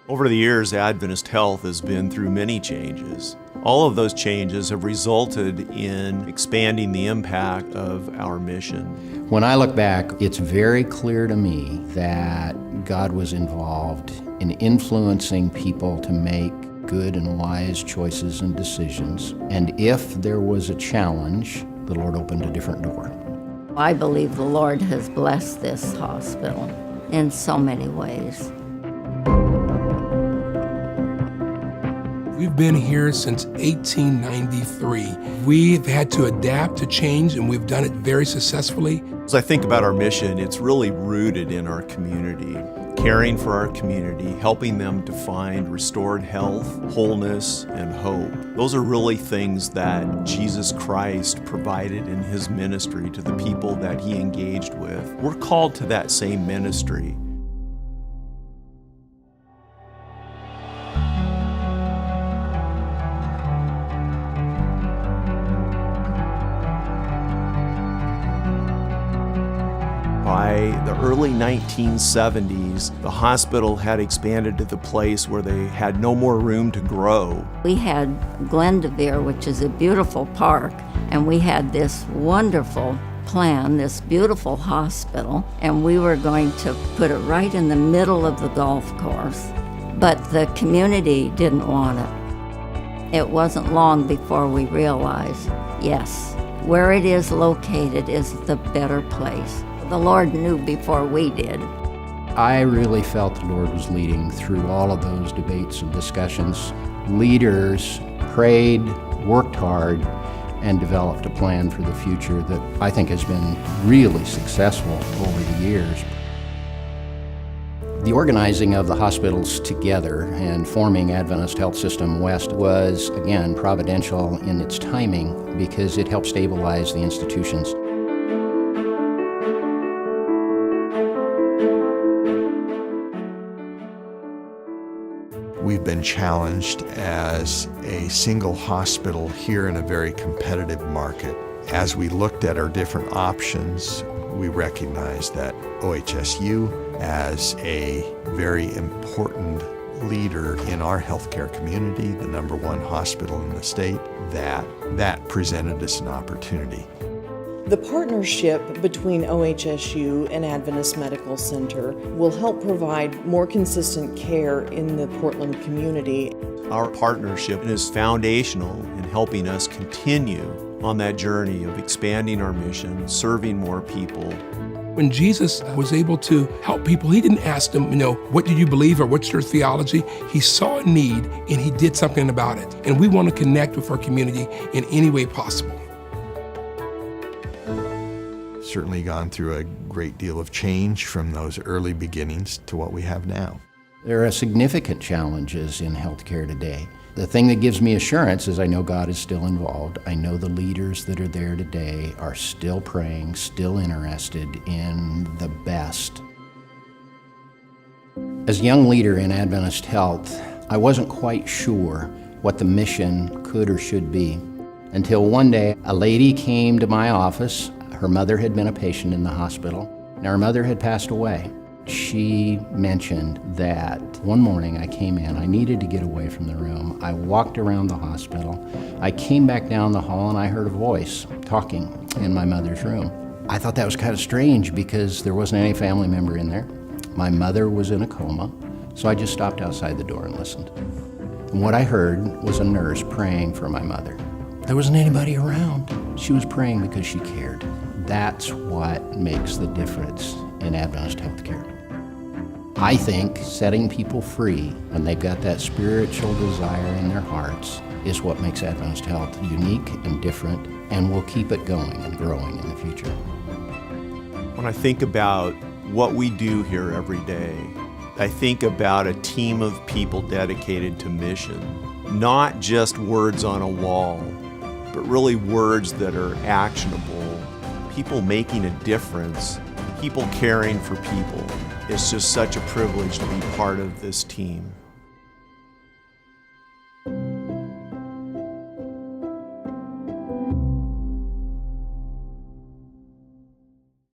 Over the years, Adventist Health has been through many changes. All of those changes have resulted in expanding the impact of our mission. When I look back, it's very clear to me that God was involved in influencing people to make good and wise choices and decisions. And if there was a challenge, the Lord opened a different door. I believe the Lord has blessed this hospital in so many ways. We've been here since 1893. We've had to adapt to change, and we've done it very successfully. As I think about our mission, it's really rooted in our community, caring for our community, helping them to find restored health, wholeness, and hope. Those are really things that Jesus Christ provided in His ministry to the people that He engaged with. We're called to that same ministry. By the early 1970s, the hospital had expanded to the place where they had no more room to grow. We had Glendevere, which is a beautiful park, and we had this wonderful plan, this beautiful hospital, and we were going to put it right in the middle of the golf course. But the community didn't want it. It wasn't long before we realized, yes, where it is located is the better place. The Lord knew before we did. I really felt the Lord was leading through all of those debates and discussions. Leaders prayed, worked hard, and developed a plan for the future that I think has been really successful over the years. The organizing of the hospitals together and forming Adventist Health System West was, again, providential in its timing because it helped stabilize the institutions. We've been challenged as a single hospital here in a very competitive market. As we looked at our different options, we recognized that OHSU, as a very important leader in our healthcare community, the #1 hospital in the state, that presented us an opportunity. The partnership between OHSU and Adventist Medical Center will help provide more consistent care in the Portland community. Our partnership is foundational in helping us continue on that journey of expanding our mission, serving more people. When Jesus was able to help people, He didn't ask them, what do you believe or what's your theology? He saw a need and He did something about it. And we want to connect with our community in any way possible. Certainly gone through a great deal of change from those early beginnings to what we have now. There are significant challenges in healthcare today. The thing that gives me assurance is I know God is still involved. I know the leaders that are there today are still praying, still interested in the best. As a young leader in Adventist Health, I wasn't quite sure what the mission could or should be until one day a lady came to my office. Her mother had been a patient in the hospital. Now, her mother had passed away. She mentioned that one morning I came in, I needed to get away from the room. I walked around the hospital. I came back down the hall and I heard a voice talking in my mother's room. I thought that was kind of strange because there wasn't any family member in there. My mother was in a coma, so I just stopped outside the door and listened. And what I heard was a nurse praying for my mother. There wasn't anybody around. She was praying because she cared. That's what makes the difference in Adventist healthcare. I think setting people free when they've got that spiritual desire in their hearts is what makes Adventist Health unique and different, and will keep it going and growing in the future. When I think about what we do here every day, I think about a team of people dedicated to mission, not just words on a wall, but really words that are actionable, people making a difference, people caring for people. It's just such a privilege to be part of this team.